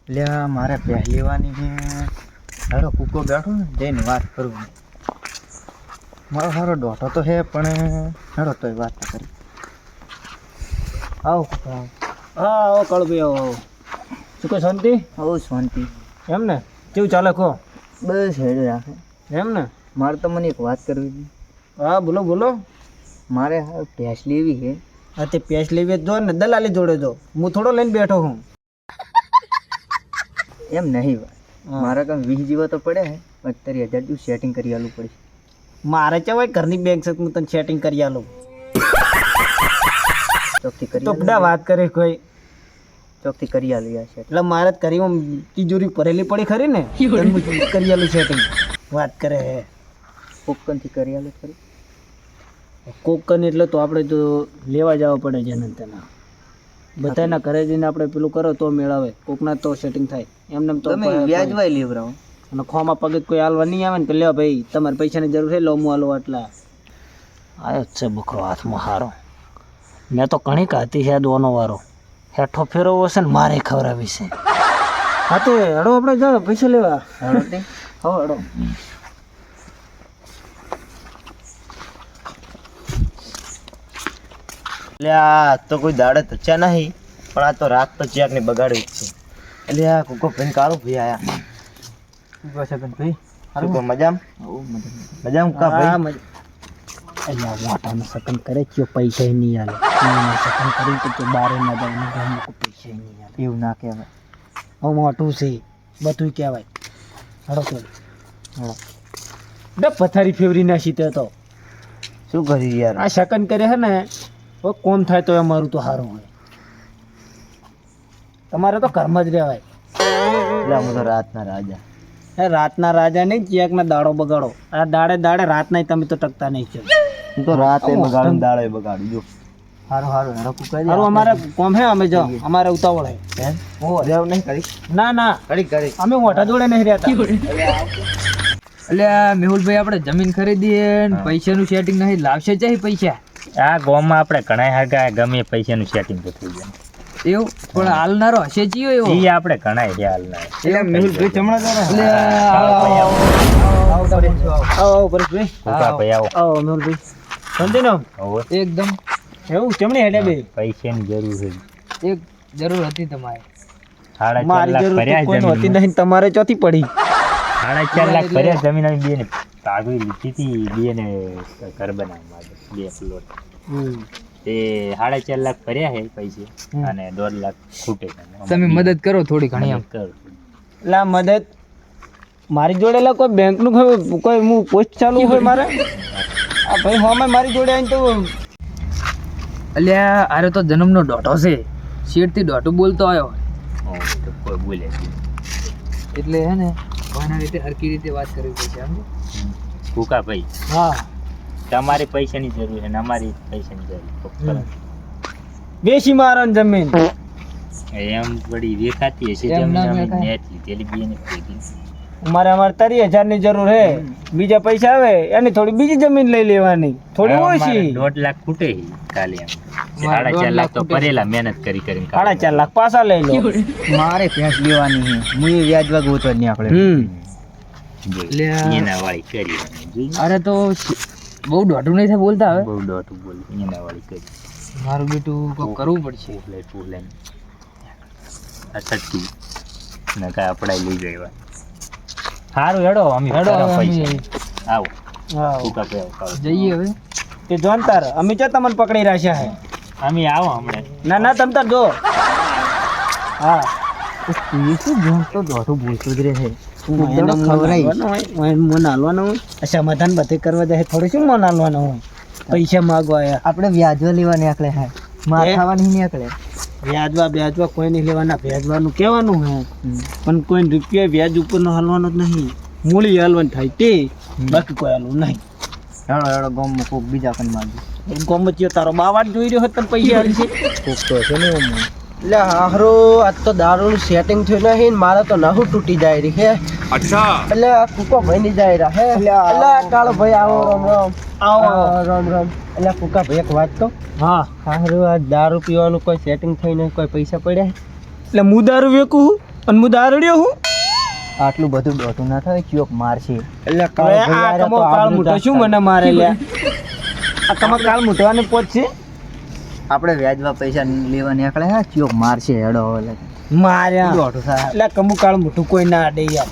એટલે મારે પહેલી વાની છે હારો કૂકો બેઠો ને જઈને વાત કરું. મારો સારો દોઢો તો છે પણ હારો તોય વાત ના કરી. આવો કૂકો આવો. હા આવો કળભાઈ આવો આવો. શું કહે શાંતિ? આવો શાંતિ. એમ ને કેવું ચાલે કહો? બસ હેડે રાખે. એમ ને મારે તો મને એક વાત કરવી હતી. હા બોલો બોલો. મારે હારો ભેંસ લેવી છે. હા તે પેસ લેવી જો ને દલાલી જોડે જો, હું થોડો લઈને બેઠો હું. એમ નહીં વાત. હા. મારા કામ 20 જેવા તો પડે છે. 70,000 જેવું સેટિંગ કરી આલવું પડે. મારે ચવાય ઘરની બેંક છે હું તને સેટિંગ કરી આલું. ચોકથી કરી તો બધા વાત કરે કોઈ. ચોકથી કરી આલું યાર સેટિંગ. એટલે મારે જ કરી તિજોરી ભરેલી પડી ખરી ને તને હું કરી આલું સેટિંગ. વાત કરે હે કોકનથી કરી આલું ખરી. કોકન એટલે તો આપણે તો લેવા જવા પડે છે ને તેના બધાના ઘરે જઈને આપણે પેલું કરો તો મેળાવે. કોકના તો સેટિંગ થાય એમને તો તમે વ્યાજવાય લેવરાવો. અને ખોમાં પગે કોઈ હાલવા નહીં આવે ને કે લે ભાઈ તમારે પૈસાની જરૂર છે લો હું હાલો આટલા. આવ્યો જ છે બકરો હાથમાં હારો. મેં તો ઘણી કાતી છે દોનો વારો હેઠો ફેરવવો છે ને મારે ખવડાવી છે. હા તે હડો આપણે જાઓ પૈસા લેવા. હાલો તે હો હડો. એટલે આ તો કોઈ દાડે તો છે નહીં પણ આ તો રાત તો ચેક ને બગાડવી જ છે. એટલે આ કુકો ભાઈ કાળો ભાઈ આયા. ભાઈ શું કહો મજામ? મજામ કા ભાઈ? અહીંયા મોટાનો સકન કરે છે પૈસા નહીં આલે. નાનો સકન કરી તો કે બારે ના જાય ને ગામમાં કોઈ પૈસા નહીં આલે. એવું ના કહેવાય. હવે મોટું છે બધું કહેવાય. હડો તો હા. બે પથારી ફેવરી નાખી તે તો શું કરી યાર? આ સકન કરે છે ને હવે કોમ થાય તો અમારું તો સારું હોય. તમારે તો ઘરમાં જ રહેવાય. એટલે હું તો રાતના રાજા. એ રાતના રાજા નહીં ચેકના દાડો બગાડો. આ દાડે દાડે રાતના તમે તો ટકતા નહીં છે. હું તો રાતે બગાડું દાડે બગાડું. જો હારું હારું હેડો કુકાઈ સારું અમારે કોમ હે અમે જાઓ અમારે ઉતાવળ હે. હે હું રેવ નહીં કરી. ના ના કરી કરી. અમે મોટા જોડે નહીં રહેતા. એટલે આ મેહુલભાઈ આપણે જમીન ખરીદીએ ને પૈસાનું સેટિંગ નહીં લાવશે ચાહી પૈસા આ ગામમાં આપણે ઘણા હાગા ગમે પૈસાનું સેટિંગ તો થઈ જાય એવું પણ હાલનારો હશે ચિયો એવો એ આપણે ઘણા છે હાલના એટલે મેહુલભાઈ ચમડા જરા. એટલે આવો પરેશભાઈ. કુકા ભાઈ આવો આવો મેહુલભાઈ. સમજી ને હવે એકદમ એવું ચમણી હેડે બે પૈસાની જરૂર છે એક જરૂર હતી તમારે 4.5 લાખ ભર્યા કોઈ હતી જમીન નહીં તમારે ચોથી પડી. 4.5 લાખ ભર્યા જમીન આવી બેને તાગવી લીધી હતી બેને ઘર બનાવવા માટે 2 પ્લોટ તે 4.5 લાખ ભર્યા છે પૈસે અને 1.5 લાખ ખૂટે છે. તમે મદદ કરો થોડી ઘણી એમ કર એટલે આ મદદ મારી જોડે એટલે કોઈ બેંકનું કોઈ હું પોસ્ટ ચાલુ હોય મારે આ ભાઈ હોમે મારી જોડે આવીને તો એટલે આરે તો જન્મનો દોઢો છે શેઠથી દોઢું બોલતો આવ્યો તો કોઈ બોલે એટલે હે ને કોઈના રીતે હરકી રીતે વાત કરવી પડશે સમજો કુકા ભાઈ હા તમારે પૈસાની જરૂર છે ને અમારી પૈસાની જરૂર બેસી મારો ને જમીન એમ વળી વેચાતી હશે એમ ના જમીન અમે વેચાય. નેટ લીધેલી બેને ભેગી અમારે 30,000 ની જરૂર છે. બીજા પૈસા આવે એની થોડી બીજી જમીન લઈ લેવાની થોડી હવે ઓછી. અમારે 1.5 લાખ ખૂટે છે કાલે એમ 4.5 લાખ તો ભરેલા મહેનત કરી કરીને 4.5 લાખ પાછા લઈ લો. મારે ભેંસ લેવાની છે. હું એ વ્યાજવા ગોતવા જ નહીં આપણે. જોઈ. એના વાળી કરી જોઈ. અરે તો બહુ દોઢું નહીં થાય બોલતા હવે બહુ દોઢું બોલ એના વાળી કરી મારું બેટું કોક કરવું પડશે પૂલે અસટી ને કાંઈ આપડા લઈ જાય સારું હેડો અમે હેડો કરો હવે પૈસા અમે આવો હા કુકા ભાઈ આવો જઈએ હવે તે જોન તાર અમે ચા તમને પકડી રાખ્યા હે. અમે આવો હમણાં ના ના તમ તાર જો. હા એ શું ભેંસ તો દોઢું બોલતો જ રહે છે. એને ખવડાવીશ. મન હાલવાનું હોય સમાધાન બધે કરવા જાય થોડું શું મન હાલવાનું હોય પૈસા માગવા આયા. આપણે વ્યાજવા લેવા નીકળે હે. માર હે? ખાવા નહીં નીકળે. વ્યાજવા કોઈ નહીં લેવાના વ્યાજવાનું કહેવાનું હે પણ કોઈ રૂપિયા વ્યાજ ઉપરનો હાલવાનો જ નહીં. મૂળી હાલવાનું થાય તે બાકી કોઈ હાલવું નહીં. હેડો હેડો ગામમાં કોક બીજા કન માંગી. ગમચ્યો તારો બાવાટ જોઈ રહ્યો તને પૈસા હાલી છે. કોક તો છે ને એમાં. એટલે હારો આજ તો દારૂનું સેટિંગ થયું નહીં મારે તો નહું તૂટી જાય રહી હે. અચ્છા એટલે આ કુકો ભાઈ ની જાય રહ્યા હે. એટલે કાળો ભાઈ આવો રામ રામ. આવો રામ રામ. એટલે કુકા ભાઈ એક વાત તો હા હારું આ દારૂ પીવાનું કોઈ સેટિંગ થઈ નહીં કોઈ પૈસા પડ્યા? એટલે હું દારૂ વેકું અને હું દારૂડિયો હું આટલું બધું દોઢું ના થાય ચોક મારશે એટલે હવે કાળો આ ભાઈ કમો કાળ મૂઠો શું મને મારે લે આ કમો કાળ મૂઠવાને પહોંચશે આપણે વ્યાજમાં પૈસા લેવા નીકળે હા ચોક મારશે હેડો હવે માર્યા દોઢું થાય એટલે કમુ કાળ મૂઠું કોઈ ના અડે યાર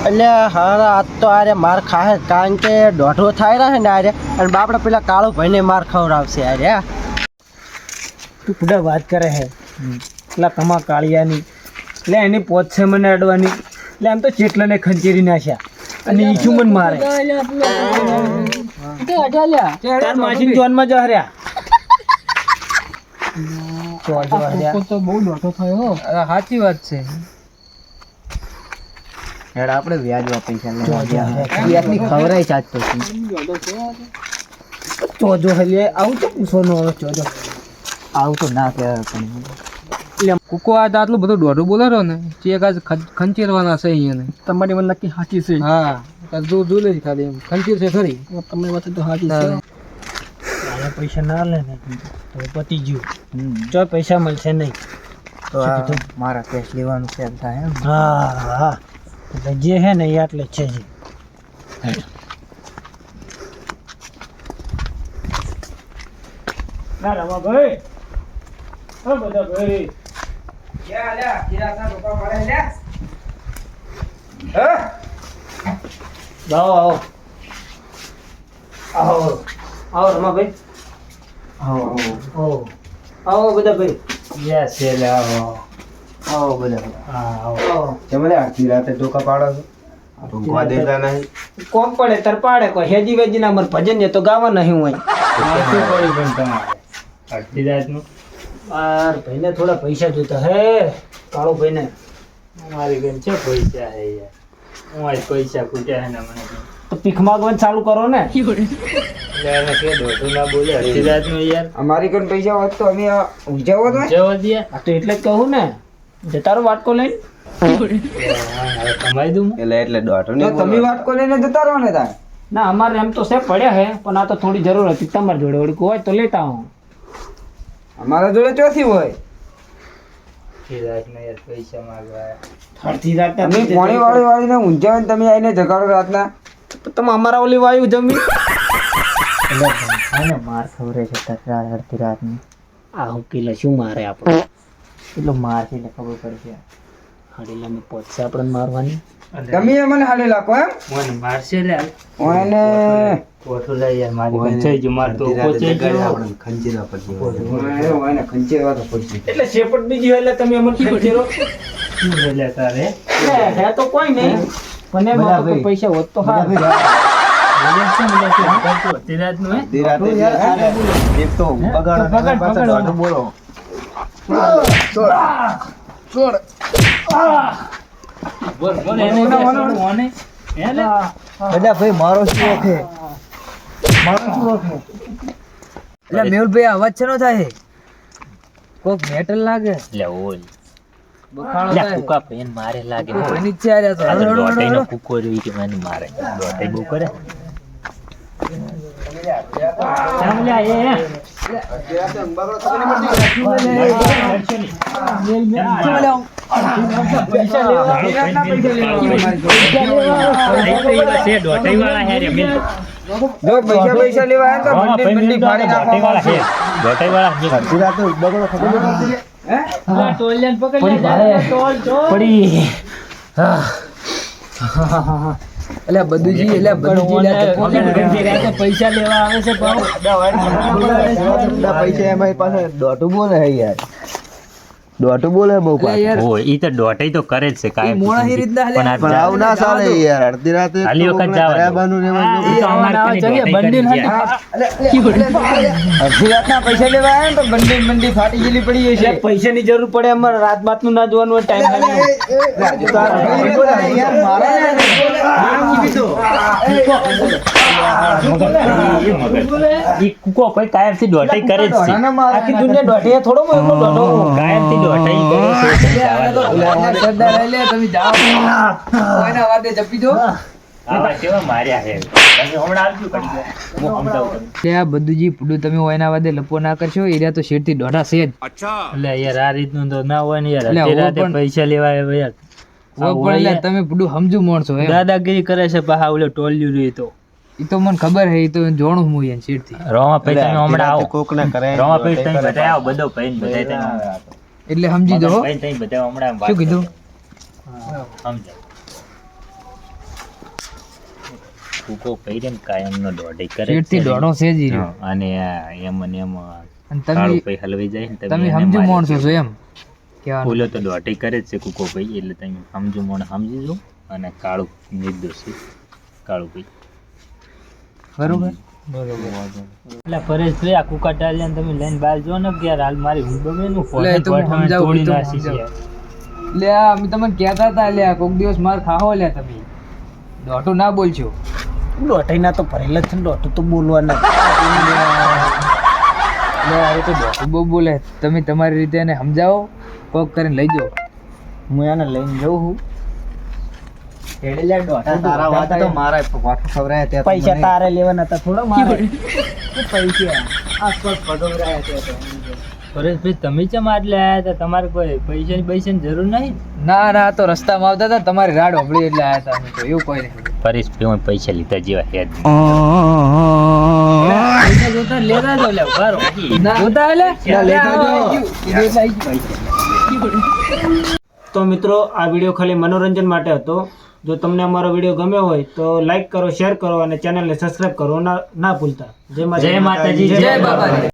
એટલે હારા આજ તો આરે માર ખાહે કારણ કે દોઢો થાય રહે ને આરે અને બાપડા પેલા કાળો ભાઈને માર ખવડાવશે આરે તું ખુદા વાત કરે હે એટલે કમા કાળિયાની એટલે એની પહોંચશે મને અડવાની એટલે આમ તો ચેટલાને ખંચેરી નાખ્યા અને ઈ શું મને મારે તાર માસીન જોનમાં જ હર્યા તો બહુ દોઢો થયો સાચી વાત છે હેડ આપણે વ્યાજમાં પૈસા લેવા ખવરાય ચાચતો ચોજો હલે આવું તો પૂછવાનું હવે ચોજો આવું તો ના કહેવાય પણ એટલે કુકો આ તો આટલું બધું દોઢું બોલારો ને ચેક આજ ખંચેરવાના છે અહીંયા તમારી મને નક્કી સાચી છે હા દૂર લે ખાલી એમ ખંચેર છે ખરી તમે વાત તો સાચી છે આને પૈસા ના લે ને તો પતી ગયું જો પૈસા મળશે નહીં તો મારા કેશ લેવાનું છે થાય એમ હા હા એટલે જે હે ને એ આટલે જ છે જ ના રમા ભાઈ ઓ બધા ભાઈ આવો આવો આવો રમા ભાઈ આવો બધા ભાઈ યસ એટલે આવો આવો બધા હા આવો જમલે આખી રાતે ધોકા પાડો છો ઊંઘવા દેતા નહીં કોમ પડે તર પાડે કોઈ હેજી વેજી ના મને ભજન ને તો ગાવા નહીં હોય શું પડ્યું પણ તમારે અડધી રાતનું બાર ભાઈને થોડા પૈસા જોતા હે કાળો ભાઈને અમારી ઘર છે પૈસા હે યાર હું આજ પૈસા ખૂટ્યા હે ને મને તો પીખ માંગવાનું ચાલુ કરો ને એટલે એને કે દોઢું ના બોલે અડધી રાતનું યાર અમારી કોણ પૈસા હોત તો અમે ઊંઝાવો તો જવા દે આ તો એટલે જ કહું ને જતારો વાટકો લઈને હવે કમાઈ દઉં હું. એટલે દોઢો તો તમે વાટકો લઈને જતા રહો ને તાર ના અમારે એમ તો છે પડ્યા હે પણ આ તો થોડી જરૂર હતી તમારી જોડે વળી હોય તો લેતા આવું અમારા જોડે ચોથી હોય અડધી રાતના યાર પૈસા માંગવા આવ્યા. અડધી રાત તમે પોણી વાળીને ઊંઝાવો ને તમે આવીને જગાડો રાતના તમે અમારા ઓલી વાયુ જમી એટલે માર ખવરે છે અડધી રાતની આ હું કિલો શું મારે આપણે એટલો માર છે એટલે ખબર પડશે હડીલામાં પહોંચશે આપણને મારવાની તમે મને હાલે લાખો એમ મને મારશે લે ઓને કોઠું લઈ યાર મારી પંચાઈ જો માર તો પહોંચે ગયો ખંજીરા પછી ઓને ખંચેરવા તો પડશે એટલે શેપટ બીજી હોય એટલે તમે અમને ખંચેરો શું લે તારે હે તો કોઈ નહીં પણ એમ બધા તો કોઈ ભાઈ. પૈસા હોત તો હા અડધી રાતનું હે એક તો બગાડ દોઢો બોલો બોલ બોલ એને ઓને હે લે બધા ભાઈ મારો શોખ છે એટલે મેહુલભાઈ અવાજ છે નો થાય કોક મેટલ લાગે લે ઓલ બખાડો લે થાય કુકા પેન મારે લાગે એની જ છે આ રહ્યા આ તો. દોટાઈનો કુકો જોઈ કે મને મારે દોટાઈ બહુ કરે ચાલ લે એ દોટાઈ વાળા હે રે મિલ જો પૈસા લેવા આવ્યા તો બંડી ફાડી નાખો દોટાઈ વાળા અડધી રાતે બગડો ખબર નથી પડી એટલે બધું જી એટલે બધું જી પૈસા લેવા આવે છે બધા પૈસા એમાં પાસે દોઢું બોલે હે યાર દોઢું બોલે બહુ પાછું. ઓ ઈ તો દોટાઈ તો કરે જ છે કાયમ મોણા હી રીતના હાલે. પણ આ પણ આવું ના ચાલે યાર અડધી રાતે હાલી તો વખત કોકને જવા દો. ખરાબાનું ને એમાં ઈ તો અમારે ખાલી દોટાઈ કરી ગયા. અડધી રાતના પૈસા લેવા આવ્યા ને તો બંડી ફાટી ગયેલી પડી એટલે છે પૈસાની જરૂર પડે અમારે રાત બાતનું ના જોવાનું ટાઈમ યાર મારા ઈ કુકો કોઈ કાયમથી દોટાઈ કરે જ છે આખી દુનિયા દોઢે થોડો મોટો દોઢો કાયમથી દોટાઈ કરે છે જવા દો. સરદાર આઈ લે તમે જાઓ કોઈના વાદે જપી દો આવા કેવા માર્યા છે તમે હમણાં આવજો કરી દો હું સમજાવું તમને. એટલે આ બધું જે પૂડું તમે હોય એના વાદે લપો ના કરશો એરિયા તો શેઠથી દોઢા છે જ. એટલે યાર આ રીતનું તો ના હોય ને યાર એટલે અત્યારે હું રાતે પણ- પૈસા લેવા આવ્યા યાર હવે પણ એટલે તમે પૂડું સમજુ માણસો એમ. દાદાગીરી કરે છે પાછા ઓલો ટોલ્યું રહ્યું તો એ તો મને ખબર હે, એ તો જોણું હું એને શેઠથી. રોમા પૈ તમે હમણાં આવો કોક ના કરે રોમા પૈ તમે બધા આવો બધો પૈ ને બધા તમે એટલે સમજી દો હો. પૈ તમે બધા હમણાં વાત શું કીધું? સમજાય કૂકો પૈરે ને કાયમનો દોઢી કરે જ શેઠથી છે ને. દોઢો છે જ ઈ રહ્યો. હા, અને એમ અને એમ અને કાળું તમે પૈ હલવાઈ જાય ને તમે એને સમજુ મારે માણસો છે. છો એમ કહેવાનું. ઓલો તો દોઢી કરે જ છે કૂકો પૈ એટલે તમે સમજુ મોણ સમજી જો અને કાળું નિર્દોષ છે કાળું પૈ બરોબર. એટલે પરેશભાઈ આ કુકા ટાલિયા તમે લઈને બહાર જો ને કે યાર હાલ મારી હું ગમે નું એટલે એ તો હું સમજાવું, એ તો હું સમજાવું. એટલે આ અમે તમને કહેતા હતા એટલે કોક દિવસ માર ખાહો લે તમે દોઢું ના બોલશો. દોઢાઈના તો ભરેલા જ છે ને, દોઢું તો બોલવાના. એટલે હવે તો દોઢું બહુ બોલે. તમે તમારી રીતે એને સમજાવો, કોક કરીને લઈ જાઓ. હું એને લઈને જઉં છું. તારા વાત તો મારા વાઠું ખવરાયા ત્યાં તો પૈસા મને- તારે લેવાના હતા થોડા મારે. પૈસા આસપાસ ફટોરાયા ત્યાં તો. પરેશભાઈ તમે ચમ આટલે આયા હતા તમારે કોઈ પૈસાની પૈસાની જરૂર નહીં ના ના, આ તો રસ્તામાં આવતા હતા તમારી રાડ હોભળી એટલે આવ્યા હતા અમે તો, એવું કોઈ નહીં. પરેશભાઈ પૈસા લીધા જેવા છે જ પૈસા જોતા લેતા જાઓ, લે ઉભા રહો. જોતા એટલે? તો મિત્રો આ વિડીયો ખાલી મનોરંજન માટે હતો. જો તમને અમારો વિડીયો ગમ્યો હોય તો લાઈક કરો, શેર કરો અને ચેનલને સબસ્ક્રાઇબ કરો ના ભૂલતા. જય માતાજી. જય બાબાજી.